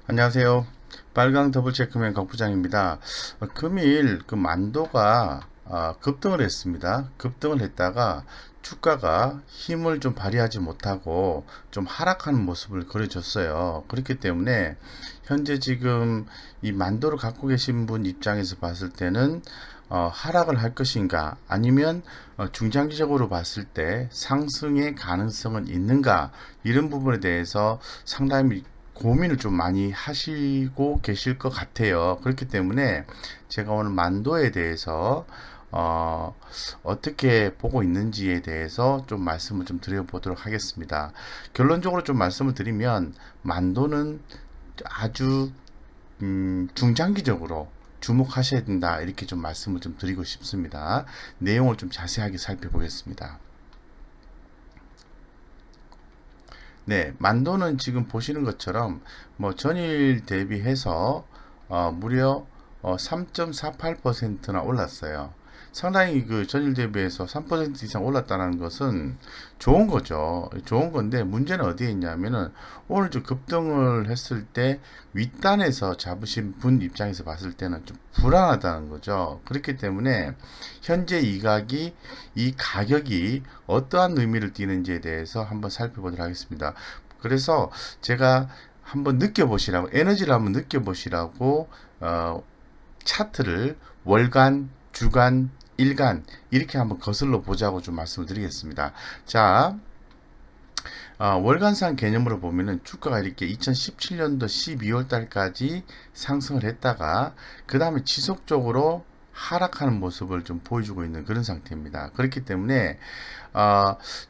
안녕하세요. 빨강 더블체크맨 강부장입니다. 금일 그 만도가 급등을 했습니다. 급등을 했다가 주가가 힘을 좀 발휘하지 못하고 좀 하락하는 모습을 그려줬어요. 그렇기 때문에 현재 지금 이 만도를 갖고 계신 분 입장에서 봤을 때는 하락을 할 것인가 아니면 중장기적으로 봤을 때 상승의 가능성은 있는가, 이런 부분에 대해서 상당히 고민을 좀 많이 하시고 계실 것 같아요. 그렇기 때문에 제가 오늘 만도에 대해서 어떻게 보고 있는지에 대해서 좀 말씀을 좀 드려보도록 하겠습니다. 결론적으로 좀 말씀을 드리면 만도는 아주 중장기적으로 주목하셔야 된다, 이렇게 좀 말씀을 좀 드리고 싶습니다. 내용을 좀 자세하게 살펴보겠습니다. 네, 만도는 지금 보시는 것처럼 뭐 전일 대비해서 무려 3.48%나 올랐어요. 상당히 그 전일 대비해서 3% 이상 올랐다는 것은 좋은 거죠. 좋은 건데 문제는 어디에 있냐면은 오늘 좀 급등을 했을 때 윗단에서 잡으신 분 입장에서 봤을 때는 좀 불안하다는 거죠. 그렇기 때문에 현재 이 가격이 어떠한 의미를 띠는지에 대해서 한번 살펴보도록 하겠습니다. 그래서 제가 한번 느껴보시라고, 에너지를 한번 느껴보시라고 차트를 월간, 주간, 일간 이렇게 한번 거슬러 보자고 좀 말씀을 드리겠습니다. 자, 월간상 개념으로 보면은 주가가 이렇게 2017년도 12월 달까지 상승을 했다가 그 다음에 지속적으로 하락하는 모습을 좀 보여주고 있는 그런 상태입니다. 그렇기 때문에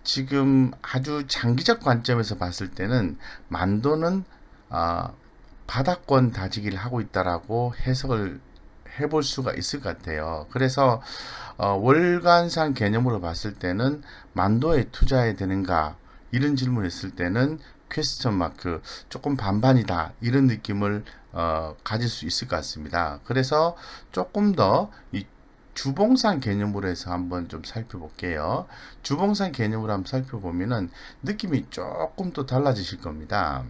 지금 아주 장기적 관점에서 봤을 때는 만도는 바닥권 다지기를 하고 있다라고 해석을 해볼 수가 있을 것 같아요. 그래서 월간상 개념으로 봤을 때는 만도에 투자해야 되는가, 이런 질문을 했을 때는 퀘스천 마크, 조금 반반이다, 이런 느낌을 가질 수 있을 것 같습니다. 그래서 조금 더 이 주봉상 개념으로 해서 한번 좀 살펴볼게요. 주봉상 개념으로 한번 살펴보면은 느낌이 조금 또 달라지실 겁니다.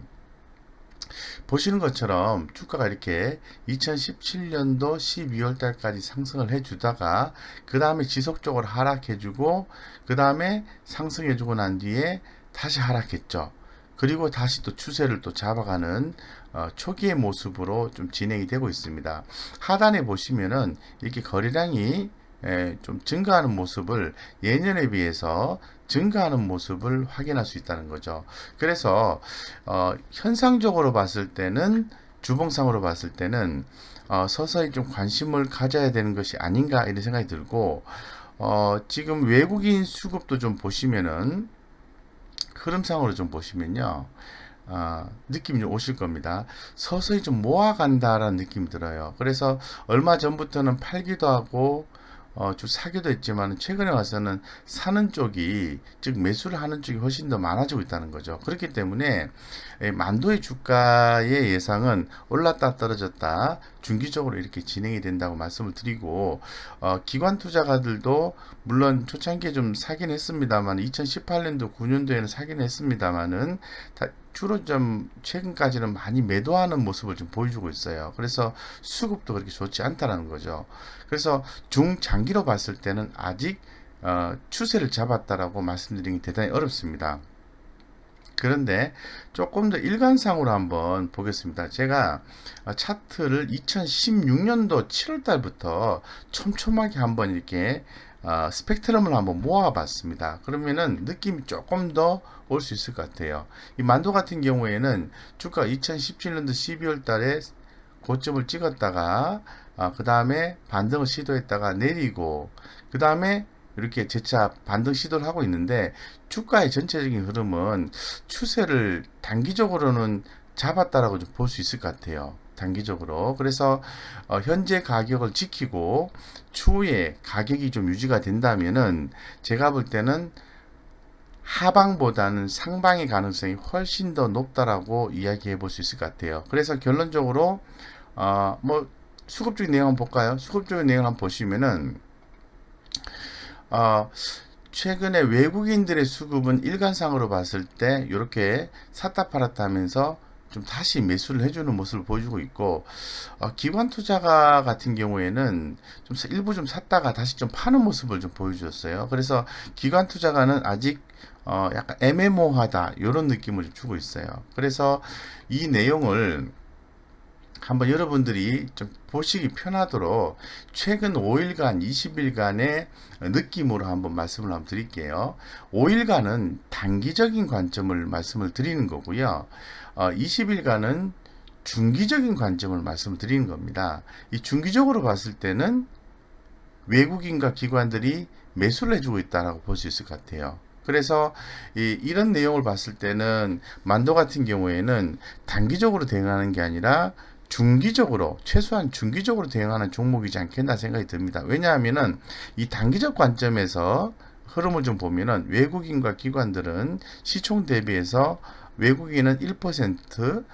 보시는 것처럼 주가가 이렇게 2017년도 12월 달까지 상승을 해주다가 그 다음에 지속적으로 하락해주고 그 다음에 상승해주고 난 뒤에 다시 하락했죠. 그리고 다시 또 추세를 또 잡아가는 초기의 모습으로 좀 진행이 되고 있습니다. 하단에 보시면은 이렇게 거래량이 좀 증가하는 모습을, 예년에 비해서 증가하는 모습을 확인할 수 있다는 거죠. 그래서 현상적으로 봤을 때는, 주봉상으로 봤을 때는 서서히 좀 관심을 가져야 되는 것이 아닌가, 이런 생각이 들고, 지금 외국인 수급도 좀 보시면은, 흐름상으로 좀 보시면요, 느낌이 좀 오실 겁니다. 서서히 좀 모아간다라는 느낌이 들어요. 그래서 얼마 전부터는 팔기도 하고 좀 사기도 했지만 최근에 와서는 사는 쪽이, 즉 매수를 하는 쪽이 훨씬 더 많아지고 있다는 거죠. 그렇기 때문에 만도의 주가의 예상은 올랐다 떨어졌다 중기적으로 이렇게 진행이 된다고 말씀을 드리고, 기관 투자가들도 물론 초창기에 좀 사긴 했습니다만 2018년도 9년도에는 사긴 했습니다만은 주로 좀 최근까지는 많이 매도하는 모습을 좀 보여주고 있어요. 그래서 수급도 그렇게 좋지 않다는 거죠. 그래서 중장기로 봤을 때는 아직 추세를 잡았다라고 말씀드리기 대단히 어렵습니다. 그런데 조금 더 일관상으로 한번 보겠습니다. 제가 차트를 2016년도 7월 달부터 촘촘하게 한번 이렇게 스펙트럼을 한번 모아봤습니다. 그러면은 느낌이 조금 더 올 수 있을 것 같아요. 이 만도 같은 경우에는 주가 2017년도 12월 달에 고점을 찍었다가 그 다음에 반등을 시도했다가 내리고 그 다음에 이렇게 재차 반등 시도를 하고 있는데, 주가의 전체적인 흐름은 추세를 단기적으로는 잡았다라고 좀 볼 수 있을 것 같아요. 단기적으로. 그래서 현재 가격을 지키고 추후에 가격이 좀 유지가 된다면은 제가 볼 때는 하방보다는 상방의 가능성이 훨씬 더 높다라고 이야기해 볼 수 있을 것 같아요. 그래서 결론적으로 뭐 수급적인 내용 한번 볼까요? 수급적인 내용 한번 보시면은 어, 최근에 외국인들의 수급은 일간상으로 봤을 때 이렇게 샀다 팔았다 하면서 좀 다시 매수를 해주는 모습을 보여주고 있고, 기관 투자가 같은 경우에는 좀 일부 좀 샀다가 다시 좀 파는 모습을 좀 보여주었어요. 그래서 기관 투자가는 아직 약간 애매모호하다 이런 느낌을 좀 주고 있어요. 그래서 이 내용을 한번 여러분들이 좀 보시기 편하도록 최근 5일간, 20일간의 느낌으로 한번 말씀을 한번 드릴게요. 5일간은 단기적인 관점을 말씀을 드리는 거고요. 20일간은 중기적인 관점을 말씀을 드리는 겁니다. 이 중기적으로 봤을 때는 외국인과 기관들이 매수를 해주고 있다라고 볼 수 있을 것 같아요. 그래서 이런 내용을 봤을 때는 만도 같은 경우에는 단기적으로 대응하는 게 아니라 중기적으로, 최소한 중기적으로 대응하는 종목이지 않겠나 생각이 듭니다. 왜냐하면은 이 단기적 관점에서 흐름을 좀 보면은 외국인과 기관들은 시총 대비해서 외국인은 1%,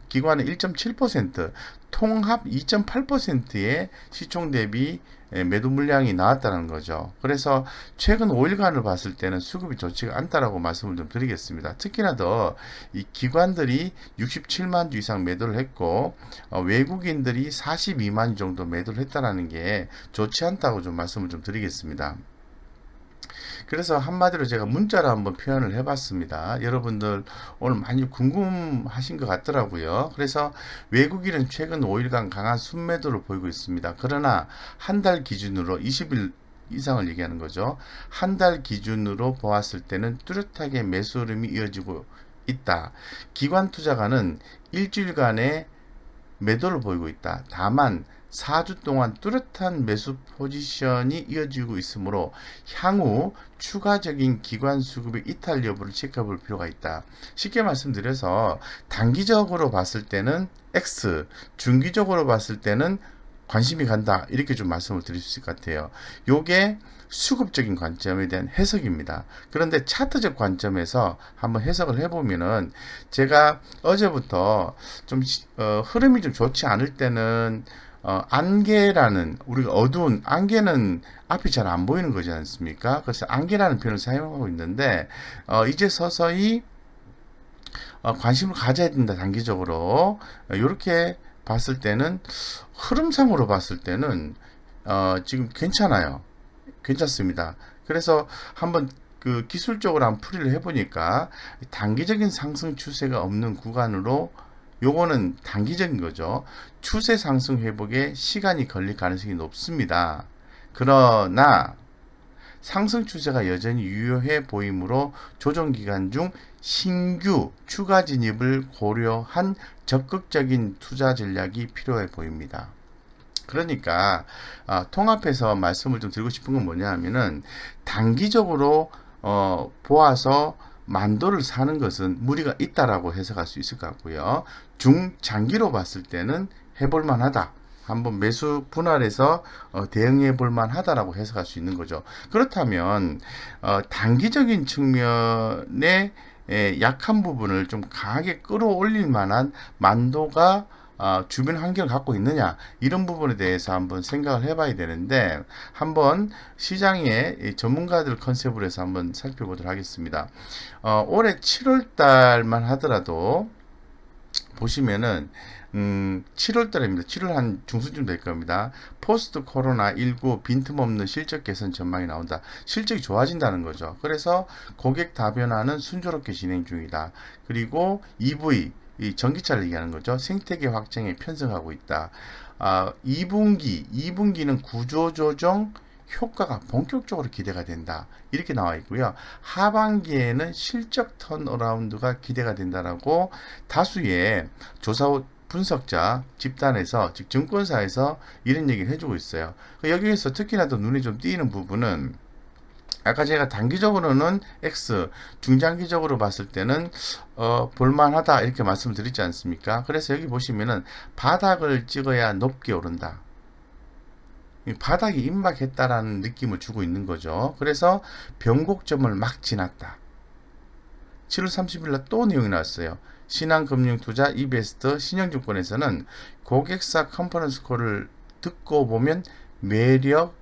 기관은 1.7%, 통합 2.8%의 시총 대비 매도 물량이 나왔다는 거죠. 그래서 최근 5일간을 봤을 때는 수급이 좋지가 않다라고 말씀을 좀 드리겠습니다. 특히나 더 이 기관들이 67만 주 이상 매도를 했고 외국인들이 42만 주 정도 매도를 했다라는 게 좋지 않다고 좀 말씀을 좀 드리겠습니다. 그래서 한마디로 제가 문자로 한번 표현을 해봤습니다. 여러분들 오늘 많이 궁금하신 것 같더라고요. 그래서 외국인은 최근 5일간 강한 순매도를 보이고 있습니다. 그러나 한 달 기준으로 20일 이상을 얘기하는 거죠. 한 달 기준으로 보았을 때는 뚜렷하게 매수 흐름이 이어지고 있다. 기관 투자가는 일주일간의 매도를 보이고 있다. 다만 4주 동안 뚜렷한 매수 포지션이 이어지고 있으므로 향후 추가적인 기관 수급의 이탈 여부를 체크해볼 필요가 있다. 쉽게 말씀드려서 단기적으로 봤을 때는 X, 중기적으로 봤을 때는 관심이 간다. 이렇게 좀 말씀을 드릴 수 있을 것 같아요. 요게 수급적인 관점에 대한 해석입니다. 그런데 차트적 관점에서 한번 해석을 해보면은 제가 어제부터 좀 흐름이 좀 좋지 않을 때는 안개라는, 우리가 어두운 안개는 앞이 잘 안 보이는 거지 않습니까? 그래서 안개라는 표현을 사용하고 있는데 이제 서서히 관심을 가져야 된다. 단기적으로 이렇게 봤을 때는, 흐름상으로 봤을 때는 지금 괜찮아요. 괜찮습니다. 그래서 한번 그 기술적으로 한번 풀이를 해보니까 단기적인 상승 추세가 없는 구간으로, 요거는 단기적인 거죠. 추세 상승 회복에 시간이 걸릴 가능성이 높습니다. 그러나 상승 추세가 여전히 유효해 보이므로 조정 기간 중 신규 추가 진입을 고려한 적극적인 투자 전략이 필요해 보입니다. 그러니까 통합해서 말씀을 좀 드리고 싶은 건 뭐냐 하면은, 단기적으로 보아서 만도를 사는 것은 무리가 있다라고 해석할 수 있을 것 같고요. 중장기로 봤을 때는 해볼 만하다. 한번 매수 분할해서 대응해 볼 만하다라고 해석할 수 있는 거죠. 그렇다면 단기적인 측면에 약한 부분을 좀 강하게 끌어올릴 만한 만도가 주변 환경을 갖고 있느냐, 이런 부분에 대해서 한번 생각을 해봐야 되는데, 한번 시장의 전문가들 컨셉으로 해서 한번 살펴보도록 하겠습니다. 올해 7월 달만 하더라도 보시면은 7월 달입니다. 7월 한 중순쯤 될 겁니다. 포스트 코로나19 빈틈없는 실적 개선 전망이 나온다. 실적이 좋아진다는 거죠. 그래서 고객 다변화는 순조롭게 진행 중이다. 그리고 EV, 이 전기차를 얘기하는 거죠. 생태계 확장에 편성하고 있다. 2분기는 구조조정 효과가 본격적으로 기대가 된다. 이렇게 나와 있고요. 하반기에는 실적 턴어라운드가 기대가 된다라고 다수의 조사 분석자 집단에서, 즉 증권사에서 이런 얘기를 해주고 있어요. 여기에서 특히나 더 눈에 좀 띄는 부분은, 아까 제가 단기적으로는 X, 중장기적으로 봤을 때는 볼만하다 이렇게 말씀을 드리지 않습니까? 그래서 여기 보시면은 바닥을 찍어야 높게 오른다. 바닥이 임박했다라는 느낌을 주고 있는 거죠. 그래서 변곡점을 막 지났다. 7월 30일 날 또 내용이 나왔어요. 신한금융투자 이베스트 신영증권에서는 고객사 컨퍼런스 콜을 듣고 보면 매력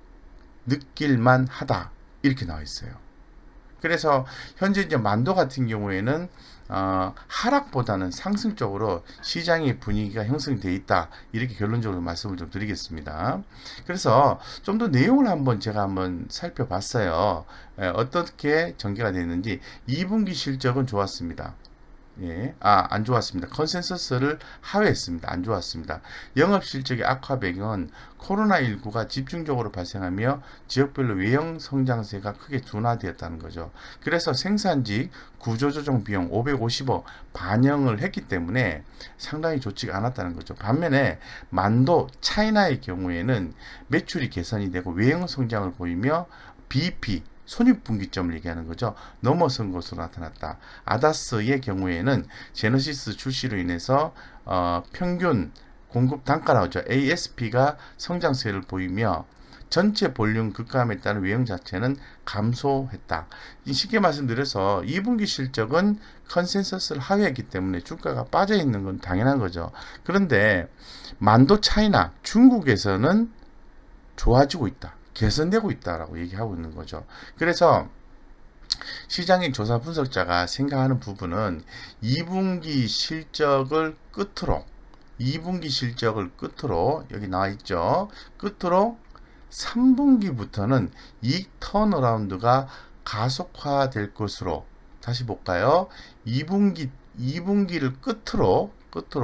느낄만 하다. 이렇게 나와 있어요. 그래서 현재 이제 만도 같은 경우에는 하락보다는 상승 쪽으로 시장의 분위기가 형성되어 있다. 이렇게 결론적으로 말씀을 좀 드리겠습니다. 그래서 좀 더 내용을 제가 한번 살펴봤어요. 어떻게 전개가 됐는지 2분기 실적은 좋았습니다. 예, 안 좋았습니다. 컨센서스를 하회했습니다. 안 좋았습니다. 영업 실적의 악화 배경은 코로나19가 집중적으로 발생하며 지역별로 외형 성장세가 크게 둔화되었다는 거죠. 그래서 생산직 구조조정 비용 550억 반영을 했기 때문에 상당히 좋지가 않았다는 거죠. 반면에 만도 차이나의 경우에는 매출이 개선이 되고 외형 성장을 보이며 BP 손익분기점을 얘기하는 거죠. 넘어선 것으로 나타났다. 아다스의 경우에는 제너시스 출시로 인해서 평균 공급 단가 나오죠. ASP가 성장세를 보이며 전체 볼륨 급감에 따른 외형 자체는 감소했다. 쉽게 말씀드려서 2분기 실적은 컨센서스를 하회했기 때문에 주가가 빠져 있는 건 당연한 거죠. 그런데 만도 차이나 중국에서는 좋아지고 있다. 개선되고 있다라고 얘기하고 있는 거죠. 그래서 시장의 조사 분석자가 생각하는 부분은 2분기 실적을 끝으로 여기 나와 있죠. 끝으로 3분기부터는 이익 턴어라운드가 가속화될 것으로, 다시 볼까요? 2분기를 끝으로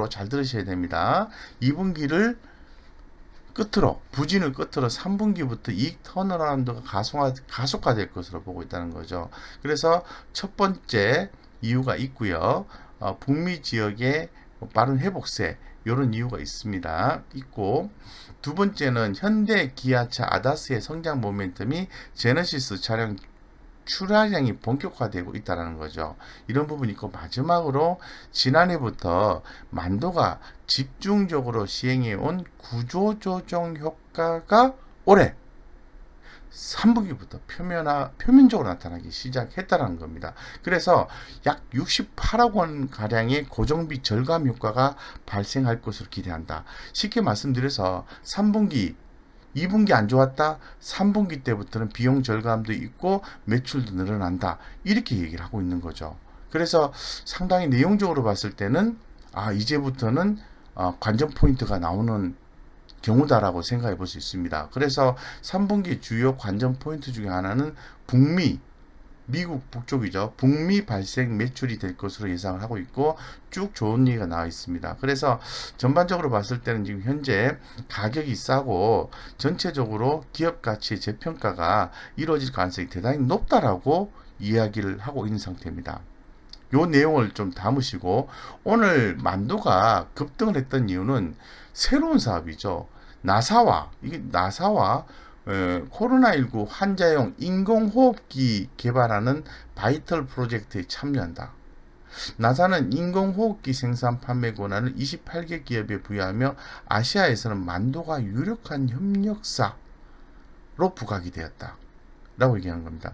잘 들으셔야 됩니다. 2분기를 끝으로, 부진을 끝으로 3분기부터 이익 턴어라운드가 가속화될 것으로 보고 있다는 거죠. 그래서 첫 번째 이유가 있고요. 북미 지역의 빠른 회복세, 이런 이유가 있고, 두 번째는 현대, 기아차, 아다스의 성장 모멘텀이 제너시스 차량 출하량이 본격화되고 있다는 거죠. 이런 부분이 있고, 마지막으로 지난해부터 만도가 집중적으로 시행해온 구조조정 효과가 올해 3분기부터 표면적으로 나타나기 시작했다는 겁니다. 그래서 약 68억 원 가량의 고정비 절감 효과가 발생할 것으로 기대한다. 쉽게 말씀드려서 2분기 안 좋았다. 3분기 때부터는 비용 절감도 있고 매출도 늘어난다. 이렇게 얘기를 하고 있는 거죠. 그래서 상당히 내용적으로 봤을 때는 이제부터는 관전 포인트가 나오는 경우다라고 생각해 볼 수 있습니다. 그래서 3분기 주요 관전 포인트 중에 하나는 미국 북쪽이죠. 북미 발생 매출이 될 것으로 예상을 하고 있고, 쭉 좋은 얘기가 나와 있습니다. 그래서 전반적으로 봤을 때는 지금 현재 가격이 싸고 전체적으로 기업 가치의 재평가가 이루어질 가능성이 대단히 높다라고 이야기를 하고 있는 상태입니다. 요 내용을 좀 담으시고, 오늘 만도가 급등을 했던 이유는 새로운 사업이죠. 나사와 코로나19 환자용 인공호흡기 개발하는 바이털 프로젝트에 참여한다. 나사는 인공호흡기 생산 판매 권한을 28개 기업에 부여하며 아시아에서는 만도가 유력한 협력사로 부각이 되었다. 라고 얘기하는 겁니다.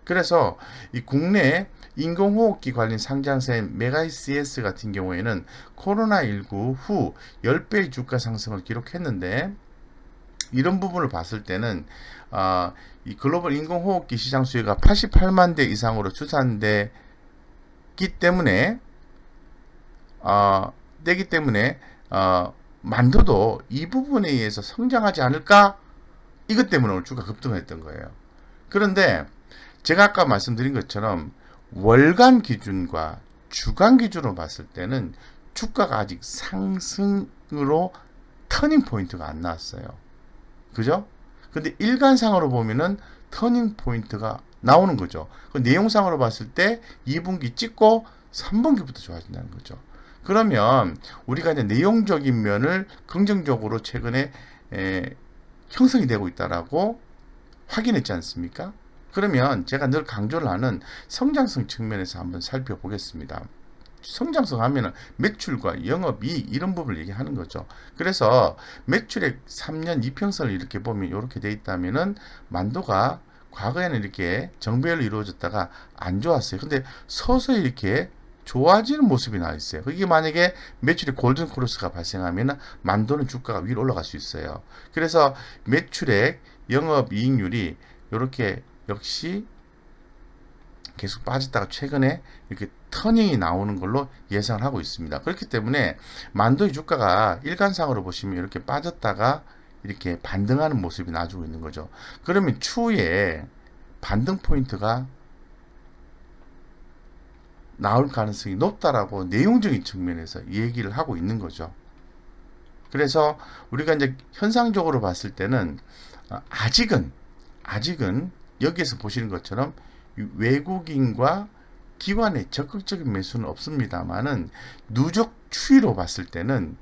그래서 이 국내 인공호흡기 관련 상장사인 메가이CS 같은 경우에는 코로나19 후 10배의 주가 상승을 기록했는데, 이런 부분을 봤을 때는 이 글로벌 인공호흡기 시장 수요가 88만 대 이상으로 추산되기 때문에 만도도 이 부분에 의해서 성장하지 않을까? 이것 때문에 오늘 주가 급등했던 거예요. 그런데 제가 아까 말씀드린 것처럼 월간 기준과 주간 기준으로 봤을 때는 주가가 아직 상승으로 터닝 포인트가 안 나왔어요. 그죠? 근데 일간상으로 보면은 터닝 포인트가 나오는 거죠. 그 내용상으로 봤을 때 2분기 찍고 3분기부터 좋아진다는 거죠. 그러면 우리가 이제 내용적인 면을 긍정적으로 최근에 형성이 되고 있다라고 확인했지 않습니까? 그러면 제가 늘 강조를 하는 성장성 측면에서 한번 살펴보겠습니다. 성장성 하면은 매출과 영업이익 이런 부분을 얘기하는 거죠. 그래서 매출액 3년 이평선을 이렇게 보면 이렇게 돼 있다면은 만도가 과거에는 이렇게 정배열로 이루어졌다가 안 좋았어요. 근데 서서히 이렇게 좋아지는 모습이 나와 있어요. 그게 만약에 매출의 골든 크로스가 발생하면 만도는 주가가 위로 올라갈 수 있어요. 그래서 매출액, 영업이익률이 이렇게 역시 계속 빠졌다가 최근에 이렇게 터닝이 나오는 걸로 예상을 하고 있습니다. 그렇기 때문에 만도의 주가가 일간상으로 보시면 이렇게 빠졌다가 이렇게 반등하는 모습이 나와주고 있는 거죠. 그러면 추후에 반등 포인트가 나올 가능성이 높다라고 내용적인 측면에서 얘기를 하고 있는 거죠. 그래서 우리가 이제 현상적으로 봤을 때는 아직은 여기에서 보시는 것처럼 외국인과 기관의 적극적인 매수는 없습니다만은 누적 추이로 봤을 때는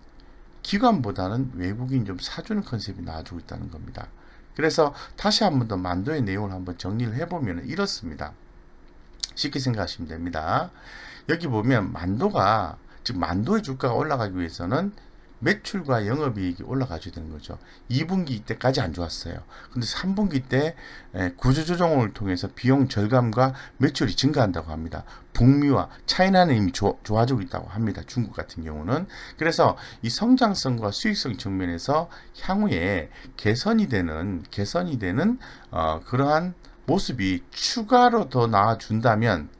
기관보다는 외국인 좀 사주는 컨셉이 나와주고 있다는 겁니다. 그래서 다시 한번 더 만도의 내용을 한번 정리를 해보면 이렇습니다. 쉽게 생각하시면 됩니다. 여기 보면 만도가, 즉 만도의 주가가 올라가기 위해서는 매출과 영업이익이 올라가줘야 되는 거죠. 2분기 때까지 안 좋았어요. 근데 3분기 때 구조조정을 통해서 비용 절감과 매출이 증가한다고 합니다. 북미와 차이나는 이미 좋아지고 있다고 합니다. 중국 같은 경우는. 그래서 이 성장성과 수익성 측면에서 향후에 개선이 되는 그러한 모습이 추가로 더 나아준다면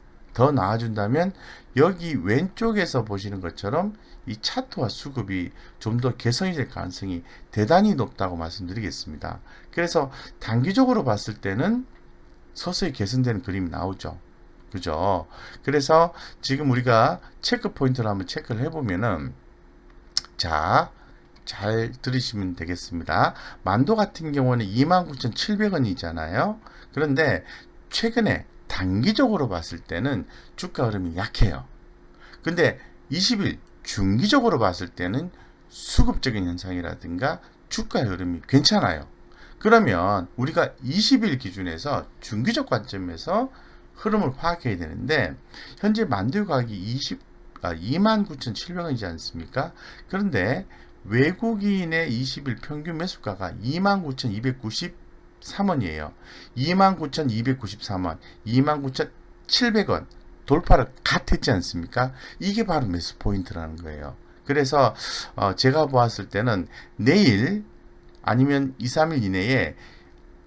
여기 왼쪽에서 보시는 것처럼 이 차트와 수급이 좀 더 개선이 될 가능성이 대단히 높다고 말씀드리겠습니다. 그래서 단기적으로 봤을 때는 서서히 개선되는 그림이 나오죠. 그죠? 그래서 지금 우리가 체크 포인트를 한번 체크를 해보면은, 자, 잘 들으시면 되겠습니다. 만도 같은 경우는 29,700원이잖아요. 그런데 최근에 단기적으로 봤을 때는 주가 흐름이 약해요. 근데 20일 중기적으로 봤을 때는 수급적인 현상이라든가 주가 흐름이 괜찮아요. 그러면 우리가 20일 기준에서 중기적 관점에서 흐름을 파악해야 되는데, 현재 만두 가격이 29,700원이지 않습니까? 그런데 외국인의 20일 평균 매수가가 29,293원이에요. 29,293원, 29,700원 돌파를 갓 했지 않습니까? 이게 바로 매수 포인트라는 거예요. 그래서 제가 보았을 때는 내일 아니면 2, 3일 이내에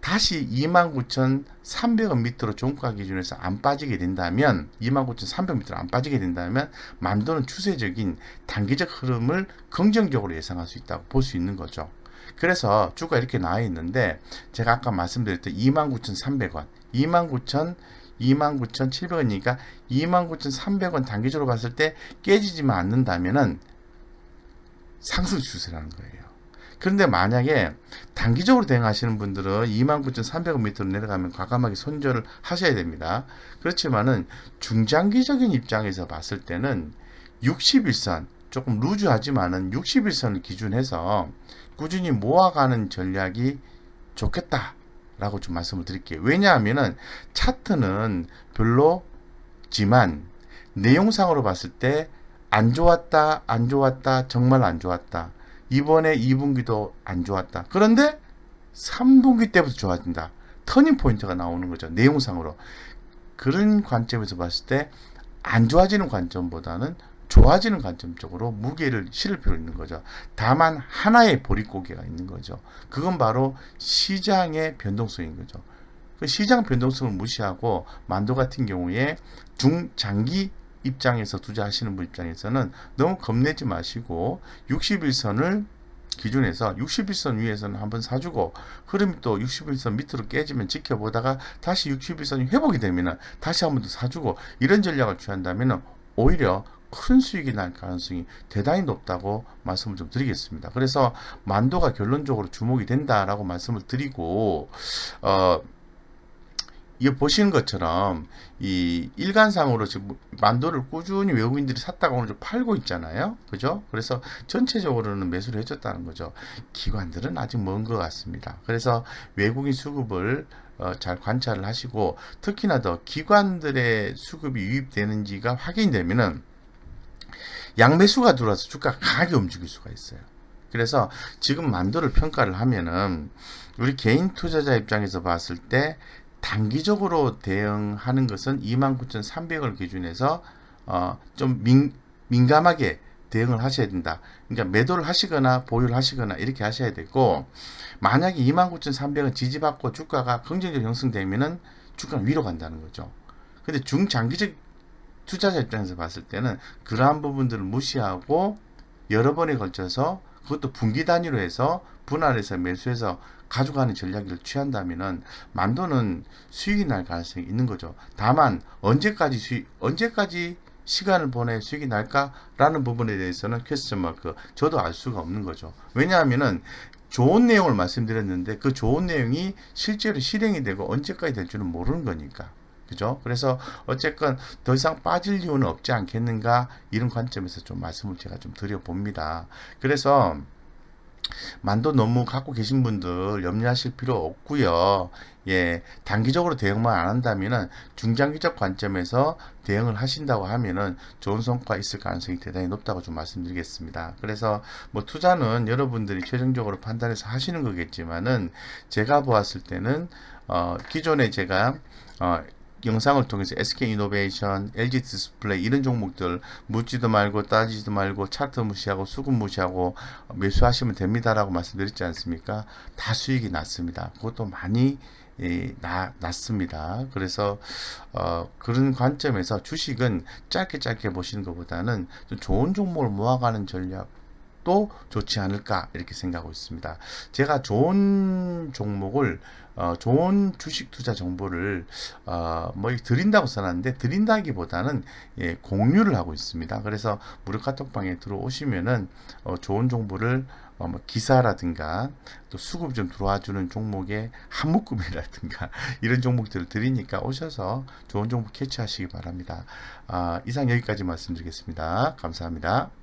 다시 29,300원 밑으로 종가 기준에서 안 빠지게 된다면, 29,300원 밑으로 안 빠지게 된다면 만도는 추세적인 단기적 흐름을 긍정적으로 예상할 수 있다고 볼 수 있는 거죠. 그래서 주가 이렇게 나와 있는데, 제가 아까 말씀드렸던 29,300원, 29,700원이니까 29,300원 단기적으로 봤을 때 깨지지만 않는다면은 상승 추세라는 거예요. 그런데 만약에 단기적으로 대응하시는 분들은 29,300원 밑으로 내려가면 과감하게 손절을 하셔야 됩니다. 그렇지만은 중장기적인 입장에서 봤을 때는 60일선, 조금 루즈하지만은 60일선을 기준해서 꾸준히 모아가는 전략이 좋겠다 라고 좀 말씀을 드릴게요. 왜냐하면은 차트는 별로지만 내용상으로 봤을 때 안 좋았다, 정말 안 좋았다. 이번에 2분기도 안 좋았다. 그런데 3분기 때부터 좋아진다. 터닝 포인트가 나오는 거죠. 내용상으로. 그런 관점에서 봤을 때 안 좋아지는 관점보다는 좋아지는 관점 쪽으로 무게를 실을 필요 있는 거죠. 다만 하나의 보릿고개가 있는 거죠. 그건 바로 시장의 변동성인 거죠. 그 시장 변동성을 무시하고 만도 같은 경우에 중장기 입장에서 투자하시는 분 입장에서는 너무 겁내지 마시고 60일선을 기준에서 60일선 위에서는 한번 사주고, 흐름이 또 60일선 밑으로 깨지면 지켜보다가 다시 60일선이 회복이 되면 다시 한번 더 사주고, 이런 전략을 취한다면 오히려 큰 수익이 날 가능성이 대단히 높다고 말씀을 좀 드리겠습니다. 그래서 만도가 결론적으로 주목이 된다라고 말씀을 드리고, 이 보시는 것처럼 이 일간상으로 지금 만도를 꾸준히 외국인들이 샀다가 오늘 좀 팔고 있잖아요. 그죠? 그래서 전체적으로는 매수를 해줬다는 거죠. 기관들은 아직 먼 것 같습니다. 그래서 외국인 수급을 잘 관찰을 하시고, 특히나 더 기관들의 수급이 유입되는지가 확인되면은 양매수가 들어와서 주가가 강하게 움직일 수가 있어요. 그래서 지금 만도를 평가를 하면은 우리 개인 투자자 입장에서 봤을 때 단기적으로 대응하는 것은 29,300을 기준해서 좀 민감하게 대응을 하셔야 된다. 그러니까 매도를 하시거나 보유를 하시거나 이렇게 하셔야 되고, 만약에 29,300은 지지받고 주가가 긍정적으로 형성되면은 주가는 위로 간다는 거죠. 근데 중장기적 투자자 입장에서 봤을 때는 그러한 부분들을 무시하고 여러 번에 걸쳐서 그것도 분기 단위로 해서 분할해서 매수해서 가져가는 전략을 취한다면은 만도는 수익이 날 가능성이 있는 거죠. 다만 언제까지 시간을 보내 수익이 날까라는 부분에 대해서는 퀘스천 마크 저도 알 수가 없는 거죠. 왜냐하면은 좋은 내용을 말씀드렸는데 그 좋은 내용이 실제로 실행이 되고 언제까지 될 줄은 모르는 거니까. 그죠? 그래서 어쨌건 더 이상 빠질 이유는 없지 않겠는가 이런 관점에서 좀 말씀을 제가 좀 드려봅니다. 그래서 만도 너무 갖고 계신 분들 염려하실 필요 없고요. 예, 단기적으로 대응만 안 한다면은 중장기적 관점에서 대응을 하신다고 하면은 좋은 성과 있을 가능성이 대단히 높다고 좀 말씀드리겠습니다. 그래서 뭐 투자는 여러분들이 최종적으로 판단해서 하시는 거겠지만은 제가 보았을 때는 기존에 제가 영상을 통해서 SK이노베이션, LG디스플레이 이런 종목들 묻지도 말고 따지지도 말고 차트 무시하고 수급 무시하고 매수하시면 됩니다라고 말씀드렸지 않습니까? 다 수익이 났습니다. 그것도 많이 났습니다. 그래서 그런 관점에서 주식은 짧게 보시는 것보다는 좀 좋은 종목을 모아가는 전략 또 좋지 않을까 이렇게 생각하고 있습니다. 제가 좋은 종목을 좋은 주식 투자 정보를 뭐 드린다고 써놨는데 드린다기보다는 공유를 하고 있습니다. 그래서 무료 카톡방에 들어오시면은 좋은 정보를 뭐 기사라든가 또 수급 좀 들어와주는 종목의 한 묶음이라든가 이런 종목들을 드리니까 오셔서 좋은 정보 캐치하시기 바랍니다. 이상 여기까지 말씀드리겠습니다. 감사합니다.